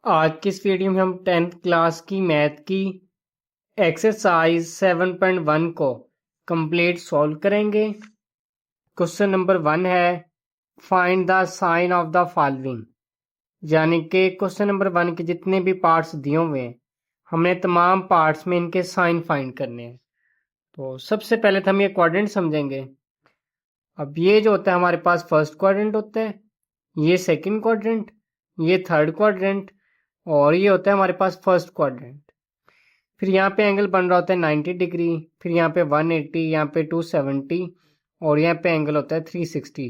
आज की इस वीडियो में हम 10th क्लास की मैथ की एक्सरसाइज 7.1 को कंप्लीट सॉल्व करेंगे। क्वेश्चन नंबर 1 है find the sign of the following, यानी कि क्वेश्चन नंबर 1 के जितने भी पार्ट्स दिए हुए हैं हमने तमाम पार्ट्स में इनके साइन फाइंड करने हैं। तो सबसे पहले तो हम ये क्वाड्रेंट समझेंगे। अब ये जो होता है हमारे पास फर्स्ट क्वाड्रेंट होता है, ये सेकंड क्वाड्रेंट, ये थर्ड क्वाड्रेंट और ये होता है हमारे पास फर्स्ट क्वाड्रेंट। फिर यहाँ पे एंगल बन रहा होता है 90 डिग्री, फिर यहाँ पे 180, यहाँ पे 270 और यहाँ पे एंगल होता है 360।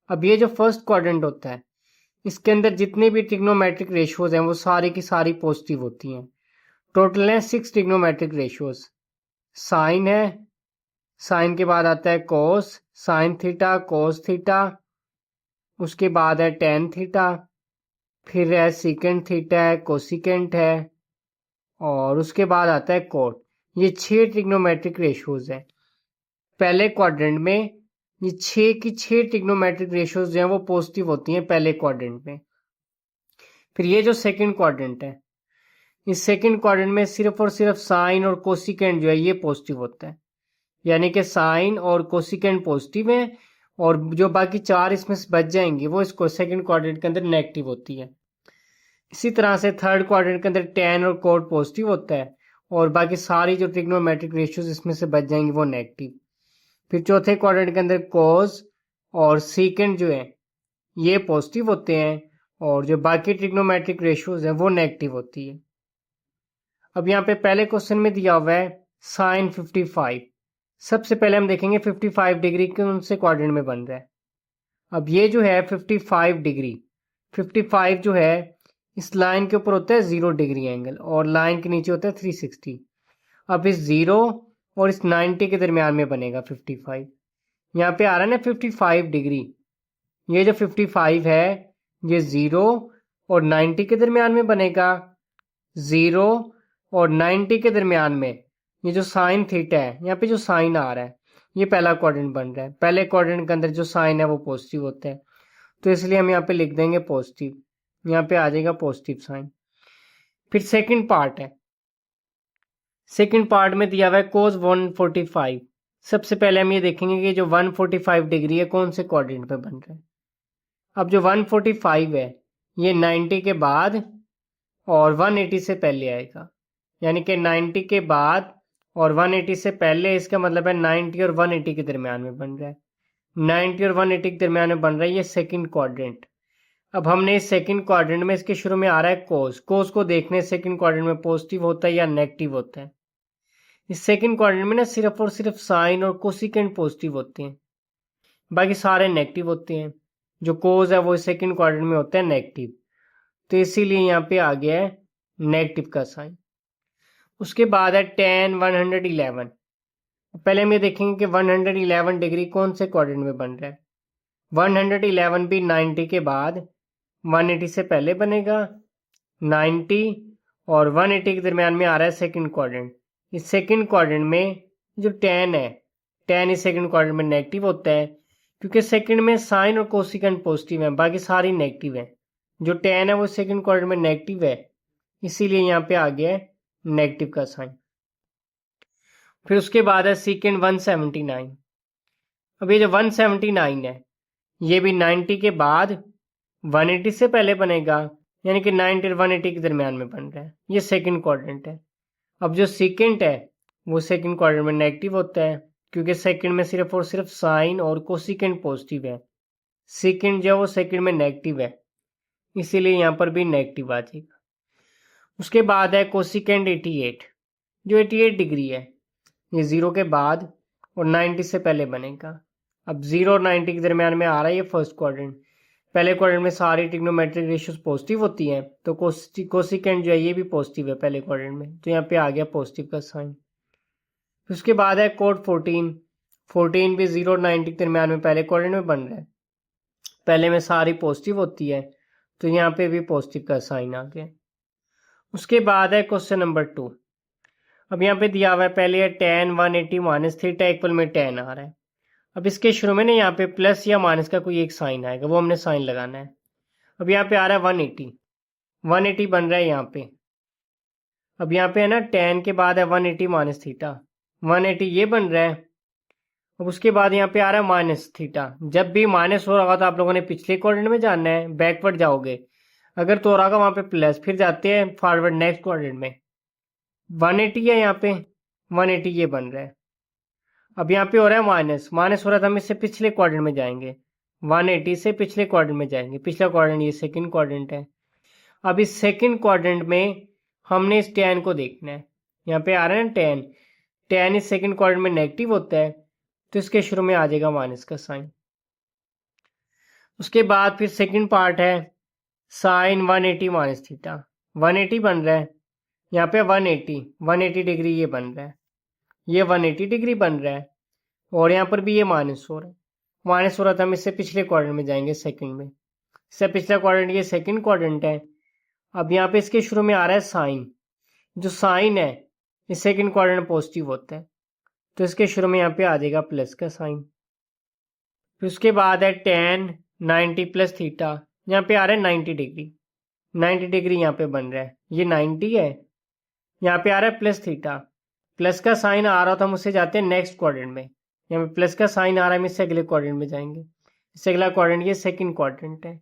अब ये जो फर्स्ट क्वाड्रेंट होता है इसके अंदर जितने भी ट्रिग्नोमेट्रिक रेशियोज हैं वो सारी की सारी पॉजिटिव होती हैं। टोटल है 6 ट्रिग्नोमेट्रिक रेशियोज। साइन है, साइन के बाद आता है कोस, साइन थीटा, कोस थीटा, उसके बाद है टेन थीटा, फिर है सीकेंट थीटा है, कोसिकेंट है और उसके बाद आता है कोट। ये 6 ट्रिग्नोमेट्रिक रेशियोज हैं। पहले क्वाड्रेंट में ये 6 की 6 ट्रिग्नोमेट्रिक रेशियोज जो हैं वो पॉजिटिव होती हैं पहले क्वाड्रेंट में। फिर ये जो सेकंड क्वाड्रेंट है, इस सेकंड क्वाड्रेंट में सिर्फ और सिर्फ साइन और कोसिकेंट जो है ये पॉजिटिव होता है, यानी कि साइन और कोसिकेंट पॉजिटिव है और जो बाकी 4 इसमें से बच जाएंगी वो इसको सेकंड क्वाड्रेंट के अंदर नेगेटिव होती है। इसी तरह से थर्ड क्वाड्रेंट के अंदर टेन और कोट पॉजिटिव होता है और बाकी सारी जो ट्रिग्नोमेट्रिक रेशियोज इसमें से बच जाएंगी वो नेगेटिव। फिर चौथे क्वाड्रेंट के अंदर कोस और सीकेंट जो है ये पॉजिटिव होते हैं और जो बाकी ट्रिग्नोमेट्रिक रेशियोज है वो नेगेटिव होती है। अब यहाँ पे पहले क्वेश्चन में दिया हुआ है साइन 55। सबसे पहले हम देखेंगे 55 डिग्री कौन से क्वाड्रेंट में बन रहा है। अब ये जो है 55 डिग्री, 55 जो है इस लाइन के ऊपर होता है 0 डिग्री एंगल और लाइन के नीचे होता है 360। अब इस 0 और इस 90 के दरमियान में बनेगा 55। यहाँ पे आ रहा है ना 55 डिग्री, ये जो 55 है ये 0 और 90 के दरमियान में बनेगा। 0 और 90 के दरमियान में ये जो साइन थीटा है, यहाँ पे जो साइन आ रहा है ये पहला क्वाड्रेंट बन रहा है। पहले क्वाड्रेंट के अंदर जो साइन है वो पॉजिटिव होता है, तो इसलिए हम यहाँ पे लिख देंगे पॉजिटिव, यहाँ पे आ जाएगा पॉजिटिव साइन। फिर सेकंड पार्ट है, सेकंड पार्ट में दिया हुआ है कोस 145। सबसे पहले हम ये देखेंगे कि जो 145 डिग्री है कौन से क्वाड्रेंट पे बन रहा है। अब जो 145 है ये 90 के बाद और 180 से पहले आएगा, यानी कि 90 के बाद और 180 से पहले, इसका मतलब है 90 और 180 के दरमियान में बन रहा है। 90 और 180 के दरमियान में बन रहा है ये सेकंड क्वाड्रेंट। अब हमने इस सेकंड क्वाड्रेंट में इसके शुरू में आ रहा है कोस, कोस को देखने सेकंड क्वाड्रेंट में पॉजिटिव होता है या नेगेटिव होता है। इस सेकंड क्वाड्रेंट में ना सिर्फ और सिर्फ साइन और कोसिकेंट पॉजिटिव होते हैं, बाकी सारे नेगेटिव होते हैं। जो कोस है वो सेकंड क्वाड्रेंट में होता है नेगेटिव, तो इसीलिए यहाँ पे आ गया है नेगेटिव का साइन। उसके बाद है tan 111। पहले हम ये देखेंगे कि 111 डिग्री कौन से क्वाड्रेंट में बन रहा है। 111 भी 90 के बाद 180 से पहले बनेगा। 90 और 180 के दरमियान में आ रहा है सेकंड क्वाड्रेंट। इस सेकंड क्वाड्रेंट में जो tan है, tan इस सेकंड क्वाड्रेंट में नेगेटिव होता है क्योंकि सेकंड में साइन और कोसिकेंट पॉजिटिव है, बाकी सारी नेगेटिव है। जो tan है वो सेकंड क्वाड्रेंट में नेगेटिव है, इसीलिए यहाँ पे आ गया है नेगेटिव का साइन। फिर उसके बाद है सीकेंट 179। अब ये जो 179 है ये भी 90 के बाद 180 से पहले बनेगा, यानी कि 90 और 180 के दरमियान में बन रहा है। ये सेकंड क्वाड्रेंट है। अब जो सीकेंट है वो सेकंड क्वाड्रेंट में नेगेटिव होता है क्योंकि सेकंड में सिर्फ और सिर्फ साइन और कोसिकेंट पॉजिटिव है। सीकेंट जो है वो सेकंड में नेगेटिव है, इसीलिए यहाँ पर भी नेगेटिव आ जाएगा। उसके बाद है कोसिकेंट 88, जो 88 डिग्री है ये 0 के बाद और 90 से पहले बनेगा। अब 0 और 90 के दरमियान में आ रहा है ये फर्स्ट क्वाड्रेंट। पहले क्वाड्रेंट में सारी ट्रिग्नोमेट्रिक रेशियोज पॉजिटिव होती हैं, तो कोसिकेंट जो है ये भी पॉजिटिव है पहले क्वाड्रेंट में, तो यहाँ पे आ गया पॉजिटिव का साइन। उसके बाद है कोट 14। 14 भी 0 और 90 के दरमियान में पहले क्वाड्रेंट में बन रहा है, पहले में सारी पॉजिटिव होती है, तो यहाँ पे भी पॉजिटिव का साइन आ गया। उसके बाद है क्वेश्चन नंबर 2। अब यहाँ पे दिया हुआ है पहले है tan 180 माइनस थीटा इक्वल में tan आ रहा है। अब इसके शुरू में ना यहाँ पे प्लस या माइनस का कोई एक साइन आएगा, वो हमने साइन लगाना है। अब यहाँ पे आ रहा है 180, 180 बन रहा है यहाँ पे। अब यहाँ पे है ना tan के बाद है 180 माइनस थीटा, 180 ये बन रहा है। अब उसके बाद यहाँ पे आ रहा है माइनस थीटा। जब भी माइनस हो रहा होगा तो आप लोगों ने पिछले क्वाड्रेंट में जाना है, बैकवर्ड जाओगे। अगर तो हो रहा होगा वहाँ पे प्लस, फिर जाते हैं फॉरवर्ड नेक्स्ट क्वाड्रेंट में। 180 है यहाँ पे, 180 ये बन रहा है। अब यहाँ पे हो रहा है माइनस, माइनस हो रहा था, हम इससे पिछले क्वाड्रेंट में जाएंगे, 180 से पिछले क्वाड्रेंट में जाएंगे। पिछला क्वाड्रेंट ये सेकंड क्वाड्रेंट है। अब इस सेकंड क्वाड्रेंट में हमने इस tan को देखना है। यहाँ पे आ रहा है ना tan, tan इस सेकंड क्वाड्रेंट में नेगेटिव होता है, तो इसके शुरू में आ जाएगा माइनस का साइन। उसके बाद फिर सेकंड पार्ट है साइन 180 माइनस थीटा, 180 बन रहा है। यहाँ पे 180 डिग्री ये बन रहा है, ये 180 डिग्री बन रहा है। और यहाँ पर भी ये माइनस हो रहा है, माइनस हो रहा था, हम इससे पिछले क्वाड्रेंट में जाएंगे सेकंड में। इससे पिछला क्वाड्रेंट ये सेकंड क्वाड्रेंट है। अब यहाँ पे इसके शुरू में आ रहा है साइन, जो साइन है इस सेकंड क्वाड्रेंट में पॉजिटिव होता है, तो इसके शुरू में यहाँ पे आ जाएगा प्लस का साइन। फिर उसके बाद है tan 90 प्लस थीटा, यहाँ पे आ रहा है 90 डिग्री, 90 डिग्री यहाँ पे बन रहा है, ये 90 है। यहाँ पे आ रहा है प्लस थीटा, प्लस का साइन आ रहा था, हम उससे जाते हैं नेक्स्ट क्वाड्रेंट में। यहाँ पे प्लस का साइन आ रहा है, हम इससे अगले क्वाड्रेंट में जाएंगे। इससे अगला क्वाड्रेंट ये सेकंड क्वाड्रेंट है।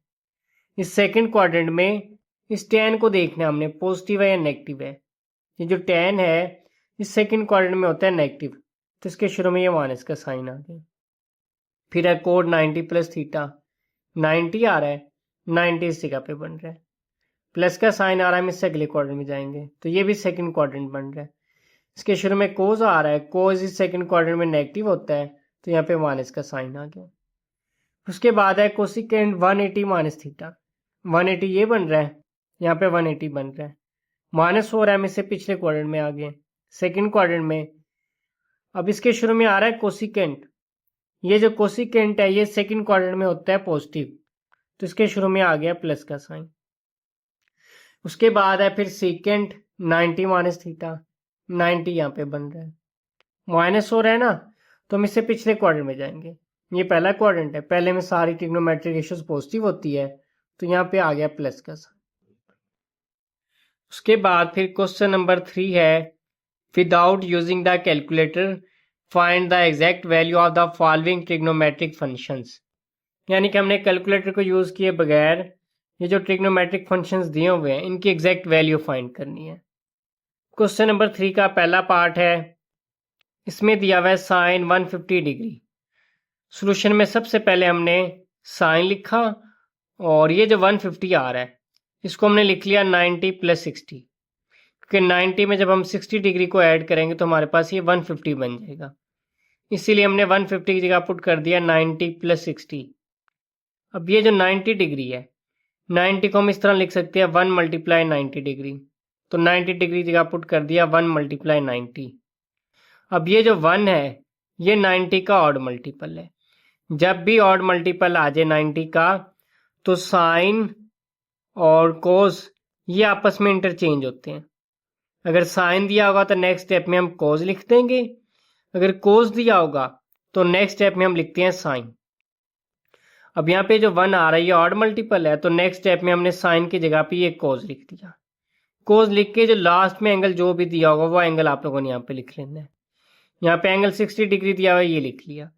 इस सेकंड क्वाड्रेंट में इस tan को देखना है हमने, पॉजिटिव है या नेगेटिव है। ये जो tan है इस सेकंड क्वाड्रेंट में होता है नेगेटिव, तो इसके शुरू में ये माइनस का साइन आ गया। फिर है कोड 90 प्लस थीटा, 90 आ रहा है, 90 इस जगह पे बन रहा है। प्लस का साइन आ रहा है, हम इससे अगले क्वाड्रेंट में जाएंगे, तो ये भी सेकंड क्वाड्रेंट बन रहा है। इसके शुरू में कोस आ रहा है, कोस इस सेकंड क्वाड्रेंट में नेगेटिव होता है, तो यहाँ पे माइनस का साइन आ गया। उसके बाद है कोसिकेंट 180 माइनस थीटा, 180 ये बन रहा है, यहाँ पे 180 बन रहा है। माइनस हो रहा है, हम इससे पिछले क्वाड्रेंट में आ गए, सेकंड क्वाड्रेंट में। अब इसके शुरू में आ रहा है कोसिकेंट, ये जो कोसिकेंट है ये सेकंड क्वाड्रेंट में होता है पॉजिटिव, तो इसके शुरू में आ गया प्लस का साइन। उसके बाद है फिर सीकेंट 90 माइनस थीटा, 90 यहाँ पे बन रहा है। माइनस हो रहा है ना, तो हम इससे पिछले क्वाड्रेंट में जाएंगे। ये पहला क्वाड्रेंट है, पहले में सारी ट्रिग्नोमेट्रिक रेशियोज पॉजिटिव होती है, तो यहाँ पे आ गया प्लस का साइन। उसके बाद फिर क्वेश्चन नंबर 3 है, without using the calculator find the exact value of the following trigonometric functions. यानी कि हमने कैलकुलेटर को यूज किए बगैर ये जो ट्रिग्नोमेट्रिक फंक्शंस दिए हुए हैं इनकी एग्जैक्ट वैल्यू फाइंड करनी है। क्वेश्चन नंबर 3 का पहला पार्ट है, इसमें दिया हुआ है साइन 150 डिग्री। सॉल्यूशन में सबसे पहले हमने साइन लिखा, और ये जो 150 आ रहा है इसको हमने लिख लिया 90 प्लस 60, क्योंकि 90 में जब हम 60 डिग्री को ऐड करेंगे तो हमारे पास ये 150 बन जाएगा, इसीलिए हमने 150 की जगह पुट कर दिया 90 प्लस 60। अब ये जो 90 डिग्री है, 90 को हम इस तरह लिख सकते हैं 1 मल्टीप्लाई 90 डिग्री, तो 90 डिग्री जगह पुट कर दिया 1 मल्टीप्लाई 90। अब ये जो 1 है ये 90 का ऑड मल्टीपल है। जब भी ऑड मल्टीपल आ जाए 90 का, तो साइन और कोस ये आपस में इंटरचेंज होते हैं। अगर साइन दिया होगा तो नेक्स्ट स्टेप में हम कोस लिख देंगे, अगर कोस दिया होगा तो नेक्स्ट स्टेप में हम लिखते हैं साइन। अब यहाँ पे जो 1 आ रहा है ये ऑड मल्टीपल है, तो नेक्स्ट स्टेप में हमने साइन की जगह पे ये कोस लिख दिया। कोस लिख के जो लास्ट में एंगल जो भी दिया होगा वो एंगल आप लोगों ने यहाँ पे लिख लेना है। यहाँ पे एंगल 60 डिग्री दिया हुआ है, ये लिख लिया।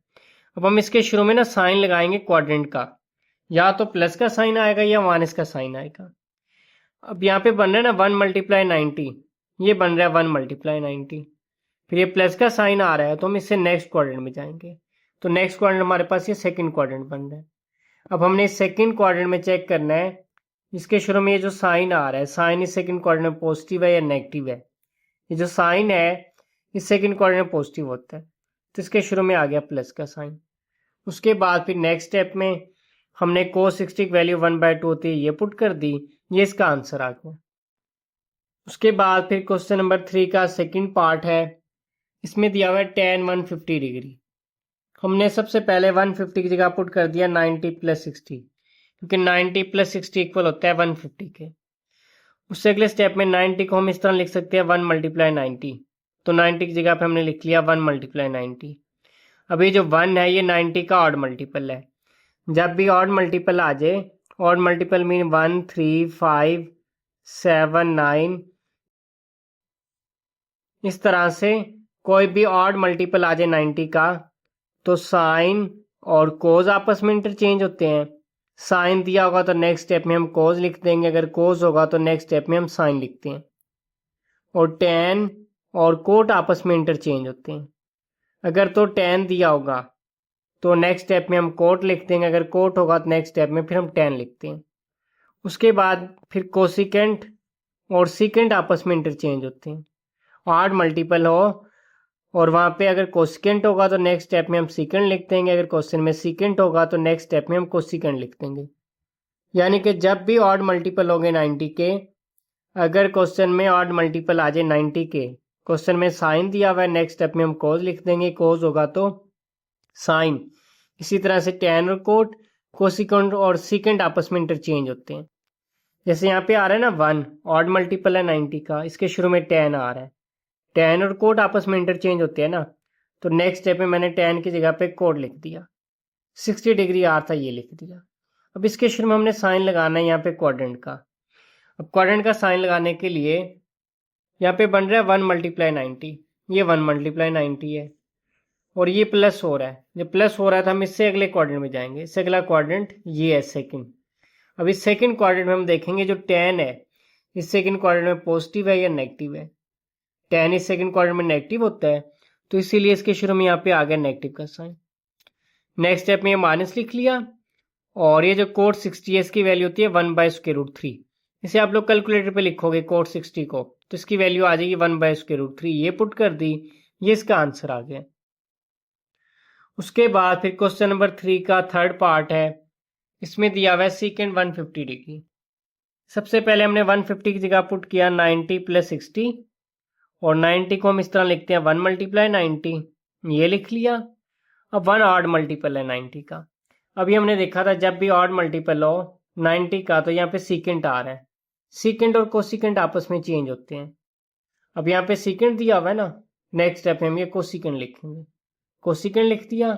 अब हम इसके शुरू में ना साइन लगाएंगे क्वाड्रेंट का, या तो प्लस का साइन आएगा या माइनस का साइन आएगा। अब यहाँ पे बन रहा है ना 1 मल्टीप्लाई 90, ये बन रहा है 1 मल्टीप्लाई 90। फिर ये प्लस का साइन आ रहा है, तो हम इससे नेक्स्ट क्वाड्रेंट में जाएंगे, तो नेक्स्ट क्वाड्रेंट हमारे पास ये सेकंड क्वाड्रेंट बन रहा है। अब हमने सेकंड क्वाड्रेंट में चेक करना है, इसके शुरू में ये जो साइन आ रहा है, साइन इस सेकंड क्वाड्रेंट में पॉजिटिव है या नेगेटिव है। ये जो साइन है इस सेकंड क्वाड्रेंट में पॉजिटिव होता है, तो इसके शुरू में आ गया प्लस का साइन। उसके बाद फिर नेक्स्ट स्टेप में हमने कोस 60 की वैल्यू 1/2 होती है ये पुट कर दी, ये इसका आंसर आ गया। उसके बाद फिर क्वेश्चन नंबर 3 का सेकंड पार्ट है, इसमें दिया हुआ है tan 150 डिग्री। हमने सबसे पहले 150 की जगह पुट कर दिया 90 प्लस 60, क्योंकि 90 प्लस 60 इक्वल होता है 150 के। उससे अगले स्टेप में 90 को हम इस तरह लिख सकते हैं 1 मल्टीप्लाई 90, तो 90 की जगह पे हमने लिख लिया 1 मल्टीप्लाई 90। अब ये जो 1 है ये 90 का ऑड मल्टीपल है। जब भी ऑड मल्टीपल आ जाए, ऑड मल्टीपल मीन 1, 3, 5, 7 9। इस तरह से कोई भी ऑड मल्टीपल आ जाए 90 का तो साइन और कोज आपस में इंटरचेंज होते हैं। साइन दिया होगा तो नेक्स्ट स्टेप में हम कोज लिख देंगे, अगर कोज होगा तो नेक्स्ट स्टेप में हम साइन लिखते हैं। और टेन और कोट आपस में इंटरचेंज होते हैं। अगर तो टेन दिया होगा तो नेक्स्ट स्टेप में हम कोट लिख देंगे, अगर कोट होगा तो नेक्स्ट स्टेप में फिर हम टेन लिखते हैं। उसके बाद फिर कोसिकेंट और सीकेंट आपस में इंटरचेंज होते हैं। ऑड मल्टीपल हो और वहाँ पे अगर कोसिकेंट होगा तो नेक्स्ट स्टेप में हम सीकेंट लिख देंगे, अगर क्वेश्चन में सीकेंट होगा तो नेक्स्ट स्टेप में हम कोसिकेंट लिख देंगे। यानी कि जब भी ऑड मल्टीपल हो गए 90 के, अगर क्वेश्चन में ऑड मल्टीपल आ जाए 90 के, क्वेश्चन में साइन दिया हुआ है, नेक्स्ट स्टेप में हम कोज लिख देंगे, कोज होगा तो साइन। इसी तरह से टेन और कोट, कोसिकेंट और सीकेंट आपस में इंटरचेंज होते हैं। जैसे यहाँ पे आ रहा है ना 1, ऑड मल्टीपल है 90 का, इसके शुरू में 10 आ रहा है। टेन और कोट आपस में इंटरचेंज होते हैं ना, तो नेक्स्ट स्टेप में मैंने 10 की जगह पे कोट लिख दिया। 60 डिग्री आर था, ये लिख दिया। अब इसके शुरू में हमने साइन लगाना है यहाँ पे क्वाड्रेंट का। अब क्वाड्रेंट का साइन लगाने के लिए यहाँ पे बन रहा है 1 × 90। ये 1 × 90 है और ये प्लस हो रहा है। जब प्लस हो रहा है तो हम इससे अगले क्वाड्रेंट में जाएंगे। इससे अगला क्वाड्रेंट ये है सेकंड। अब इस सेकंड क्वाड्रेंट में हम देखेंगे जो 10 है इस सेकंड क्वाड्रेंट में पॉजिटिव है या नेगेटिव है। 10 इस सेकंड क्वाड्रेंट में नेगेटिव होता है, तो इसीलिए इसके शुरू में यहाँ पे आ गया नेगेटिव का साइन। नेक्स्ट स्टेप में ये माइनस लिख लिया और ये जो कोट 60 है इसकी वैल्यू होती है 1/√3। इसे आप लोग कैलकुलेटर पे लिखोगे कोट 60 को, तो इसकी वैल्यू आ जाएगी 1/√3। ये पुट कर दी, ये इसका आंसर आ गया। उसके बाद फिर क्वेश्चन नंबर 3 का थर्ड पार्ट है। इसमें दिया हुआ है सीकेंट 150 डिग्री। सबसे पहले हमने 150 की जगह पुट किया 90 + 60 और 90 को हम इस तरह लिखते हैं 1 × 90, ये लिख लिया। अब 1 ऑड मल्टीपल है 90 का। अभी हमने देखा था जब भी ऑड मल्टीपल हो 90 का तो यहाँ पे सीकेंट आ रहा है। सीकेंट और कोसिकेंट आपस में चेंज होते हैं। अब यहाँ पे सीकेंट दिया हुआ है ना, नेक्स्ट स्टेप में हम ये कोसिकेंट लिखेंगे। कोसिकेंट लिख दिया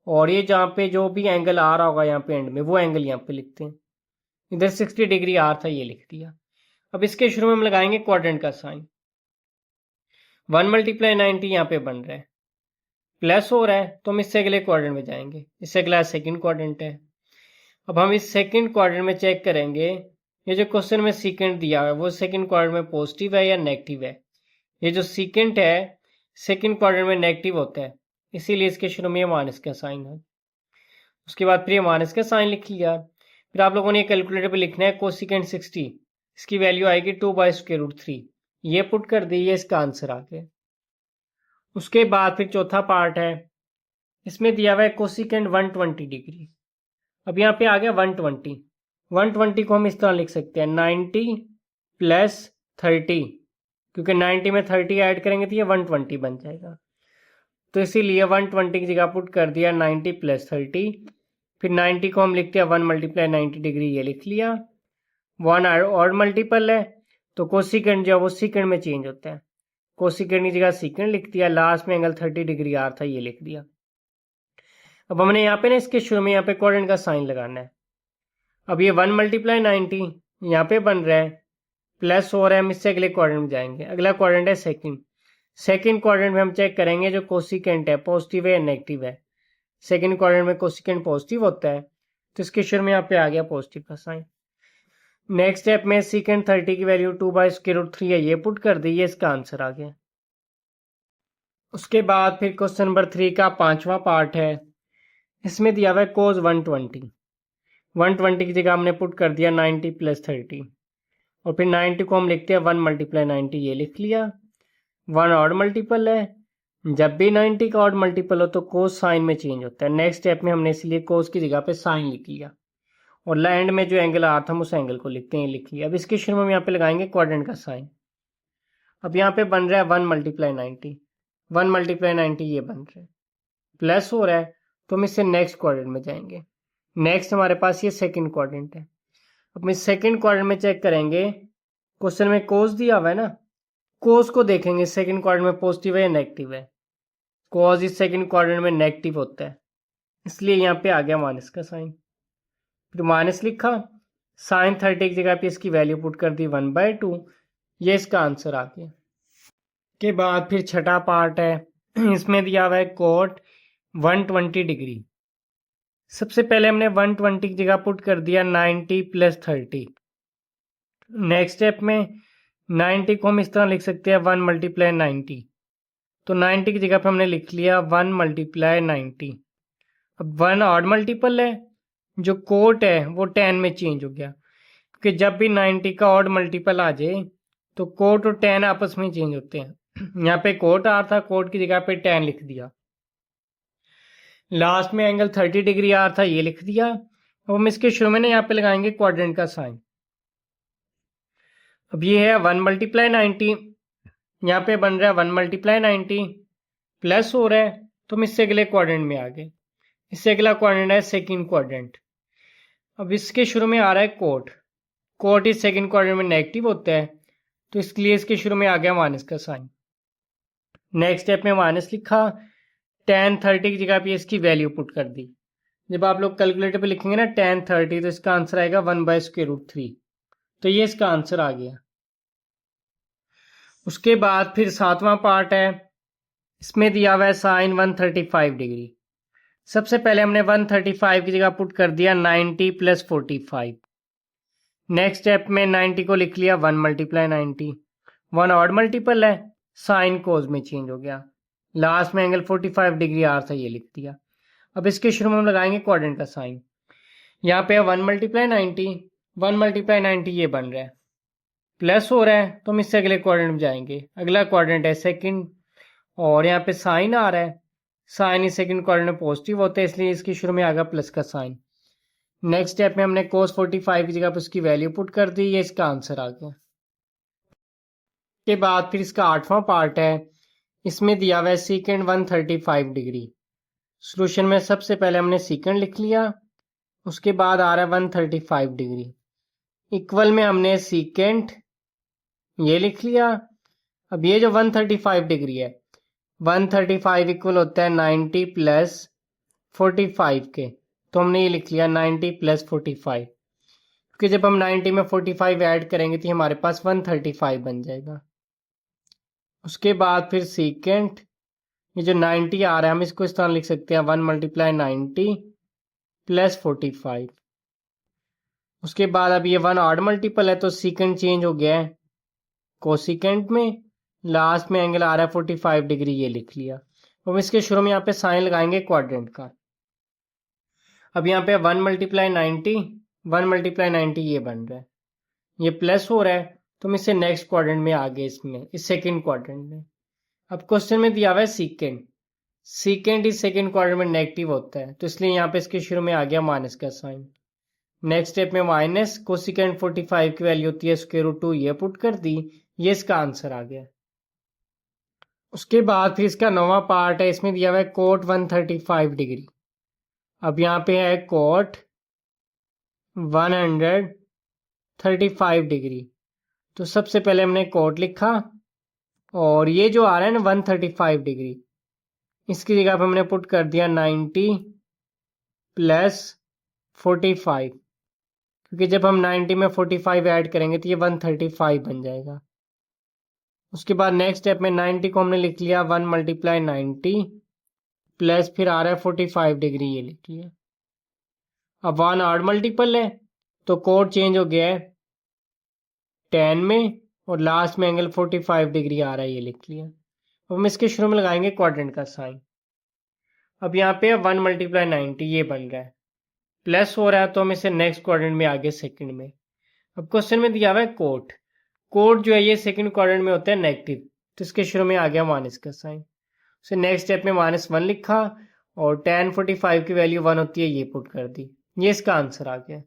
और ये जहाँ पे जो भी एंगल आ रहा होगा यहाँ पे एंड में, वो एंगल यहाँ पे लिखते हैं। इधर 60 डिग्री आर था, ये लिख दिया। अब इसके शुरू में हम लगाएंगे क्वाड्रेंट का साइन। 1 × 90 यहाँ पे बन रहा है, प्लस हो रहा है तो हम इससे अगले क्वाड्रेंट में जाएंगे। इससे अगला सेकंड क्वाड्रेंट है। अब हम इस सेकंड क्वाड्रेंट में चेक करेंगे ये जो क्वेश्चन में सीकेंट दिया है वो सेकंड क्वाड्रेंट में पॉजिटिव है या नेगेटिव है। ये जो सीकेंट है सेकंड क्वाड्रेंट में नेगेटिव होता है, इसीलिए इसके शुरू में माइनस का साइन है। उसके बाद फिर ये माइनस का साइन लिख लिया। फिर आप लोगों ने कैलकुलेटर पे लिखना है कोसिकेंट 60, इसकी वैल्यू आएगी 2/√3। ये पुट कर दी, ये इसका आंसर आ गया। उसके बाद फिर चौथा पार्ट है। इसमें दिया हुआ है कोसिकेंट 120 डिग्री। अब यहाँ पे आ गया 120। 120 को हम इस तरह लिख सकते हैं 90 + 30, क्योंकि 90 में 30 ऐड करेंगे तो ये 120 बन जाएगा। तो इसीलिए 120 की जगह पुट कर दिया 90 + 30। फिर 90 को हम लिखते हैं 1 × 90 डिग्री, ये लिख लिया। 1 ऑड मल्टीपल है तो कोसिकेंट जो है वो सीकेंट में चेंज होता है। कोसिकेंट की जगह सीकेंट लिख दिया, लास्ट में एंगल 30 डिग्री आर था, ये लिख दिया। अब हमने यहाँ पे ना इसके शुरू में यहाँ पे क्वाड्रेंट का साइन लगाना है। अब ये 1 × 90 यहाँ पे बन रहा है, प्लस हो रहा है, हम इससे अगले क्वाड्रेंट में जाएंगे। अगला क्वाड्रेंट है सेकंड। सेकंड क्वाड्रेंट में हम चेक करेंगे जो कोसिकेंट है पॉजिटिव है या नेगेटिव है। सेकंड क्वाड्रेंट में कोसिकेंट पॉजिटिव होता है, तो इसके शुरू में यहाँ पे आ गया पॉजिटिव का साइन। नेक्स्ट स्टेप में सीकेंट 30 की वैल्यू 2/√3 है, ये पुट कर दी, ये इसका आंसर आ गया। उसके बाद फिर क्वेश्चन नंबर 3 का पांचवा पार्ट है। इसमें दिया हुआ है कोस 120। 120 की जगह हमने पुट कर दिया 90 + 30 और फिर 90 को हम लिखते हैं 1 × 90, ये लिख लिया। 1 ऑड मल्टीपल है, जब भी 90 का ऑड मल्टीपल हो तो कोस साइन में चेंज होता है। नेक्स्ट स्टेप में हमने इसलिए कोस की जगह पे साइन लिख लिया और लैंड में जो एंगल आ रहा था हम उस एंगल को लिखते हैं, लिख लिया। अब इसके शुरू में हम यहाँ पे लगाएंगे क्वाड्रेंट का साइन। अब यहाँ पे बन रहा है 1 × 90। 1 × 90 ये बन रहा है, प्लस हो रहा है तो हम इससे नेक्स्ट क्वाड्रेंट में जाएंगे। नेक्स्ट हमारे पास ये सेकंड क्वाड्रेंट है। अब हम सेकंड क्वाड्रेंट में चेक करेंगे, क्वेश्चन में कोस दिया हुआ है ना, कोस को देखेंगे सेकंड क्वाड्रेंट में पॉजिटिव है या नेगेटिव है। कोस इस सेकंड क्वाड्रेंट में नेगेटिव होता है, इसलिए यहाँ पे आ गया माइनस का साइन। फिर माइनस लिखा साइन 30 की जगह पे इसकी वैल्यू पुट कर दी 1/2। ये इसका आंसर आ गया। के बाद फिर छठा पार्ट है, इसमें दिया हुआ है कोट 120 डिग्री। सबसे पहले हमने 120 की जगह पुट कर दिया 90 + 30। नेक्स्ट स्टेप में 90 को हम इस तरह लिख सकते हैं 1 × 90। तो 90 की जगह पे हमने लिख लिया 1 × 90। अब 1 ऑड मल्टीपल है, जो कोट है वो 10 में चेंज हो गया, क्योंकि जब भी 90 का ऑड मल्टीपल आ जाए तो कोट और 10 आपस में चेंज होते हैं। यहाँ पे कोट आ रहा था, कोट की जगह पे 10 लिख दिया। लास्ट में एंगल 30 डिग्री आ रहा था, ये लिख दिया। अब हम इसके शुरू में ना यहाँ पे लगाएंगे क्वाड्रेंट का साइन। अब ये है 1 × 90, यहाँ पे बन रहा है 1 × 90 प्लस हो रहा है, तो हम इससे अगले क्वाड्रेंट में आ गए। इससे अगला क्वाड्रेंट है सेकंड क्वाड्रेंट। अब इसके शुरू में आ रहा है कोट। कोट इस सेकंड क्वाड्रेंट में नेगेटिव होता है, तो इसलिए इसके शुरू में आ गया माइनस का साइन। नेक्स्ट स्टेप में माइनस लिखा, tan 30 की जगह पे इसकी वैल्यू पुट कर दी। जब आप लोग कैलकुलेटर पे लिखेंगे ना tan 30, तो इसका आंसर आएगा 1/√3। तो ये इसका आंसर आ गया। उसके बाद फिर सातवां पार्ट है, इसमें दिया हुआ है साइन 135 डिग्री। सबसे पहले हमने 135 की जगह पुट कर दिया 90 + 45। नेक्स्ट स्टेप में 90 को लिख लिया 1 × 90। 1 ऑड मल्टीपल है, साइन कोज में चेंज हो गया। लास्ट में एंगल 45 डिग्री आ रहा था, ये लिख दिया। अब इसके शुरू में हम लगाएंगे क्वाड्रेंट का साइन। यहाँ पे 1 × 90, 1 × 90 ये बन रहा है, प्लस हो रहा है, तो हम इससे अगले क्वाड्रेंट में जाएंगे। अगला क्वाड्रेंट है सेकंड, और यहाँ पे साइन आ रहा है। साइन इस सेकंड क्वाड्रेंट में पॉजिटिव होता है, इसलिए इसके शुरू में आ गया प्लस का साइन। नेक्स्ट स्टेप में हमने cos 45 की जगह पर उसकी वैल्यू पुट कर दी, ये इसका आंसर आ गया। के बाद फिर इसका आठवां पार्ट है, इसमें दिया हुआ है सीकेंड 135 डिग्री। सोल्यूशन में सबसे पहले हमने सीकेंड लिख लिया, उसके बाद आ रहा है 135 डिग्री। इक्वल में हमने सीकेंड ये लिख लिया। अब ये जो 135 डिग्री है, 135 इक्वल होता है 90 + 45 के, तो हमने ये लिख लिया 90 + 45, क्योंकि जब हम 90 में 45 ऐड करेंगे तो हमारे पास 135 बन जाएगा। उसके बाद फिर सीकेंट, ये जो 90 आ रहा है हम इसको इस तरह लिख सकते हैं 1 × 90 + 45। उसके बाद अब ये 1 ऑड मल्टीपल है, तो सीकेंट चेंज हो गया है कोसिकेंट में। लास्ट में एंगल आ रहा है 45 डिग्री, ये लिख लिया। अब इसके शुरू में यहाँ पे साइन लगाएंगे क्वाड्रेंट का। अब यहाँ पे 1 × 90, 1 × 90 ये बन रहा है, ये प्लस हो रहा है, तो हम इससे नेक्स्ट क्वाड्रेंट में आ गए, इसमें इस सेकंड क्वाड्रेंट में। अब क्वेश्चन में दिया हुआ है सीकेंड। सीकेंड इस सेकंड क्वाड्रेंट में नेगेटिव होता है, तो इसलिए यहाँ पे इसके शुरू में आ गया माइनस का साइन। नेक्स्ट स्टेप में माइनस कोसिकेंड 45 की वैल्यू होती है √2, ये पुट कर दी, ये इसका आंसर आ गया। उसके बाद फिर इसका नौवां पार्ट है, इसमें दिया हुआ है कोट 135 डिग्री। अब यहाँ पे है कोट 135 डिग्री। तो सबसे पहले हमने कोट लिखा, और ये जो आ रहा है ना 135 डिग्री, इसकी जगह पे हमने पुट कर दिया 90 + 45, क्योंकि जब हम 90 में 45 ऐड करेंगे तो ये 135 बन जाएगा। उसके बाद नेक्स्ट स्टेप में 90 को हमने लिख लिया 1 × 90 प्लस फिर आ रहा है 45 डिग्री, ये लिख लिया। अब 1 ऑड मल्टीपल है, तो कोड चेंज हो गया है 10 में, और लास्ट में एंगल 45 डिग्री आ रहा है, ये लिख लिया। अब हम इसके शुरू में लगाएंगे क्वाड्रेंट का साइन। अब यहाँ पे 1 × 90 ये बन रहा है, प्लस हो रहा है, तो हम इसे नेक्स्ट क्वाड्रेंट में आगे सेकंड में। अब क्वेश्चन में दिया हुआ है कोट। कोट जो है ये सेकंड क्वाड्रेंट में होता है नेगेटिव, तो इसके शुरू में आ गया माइनस का साइन। उसे नेक्स्ट स्टेप में -1 लिखा, और tan 45 की वैल्यू 1 होती है, ये पुट कर दी, ये इसका आंसर आ गया।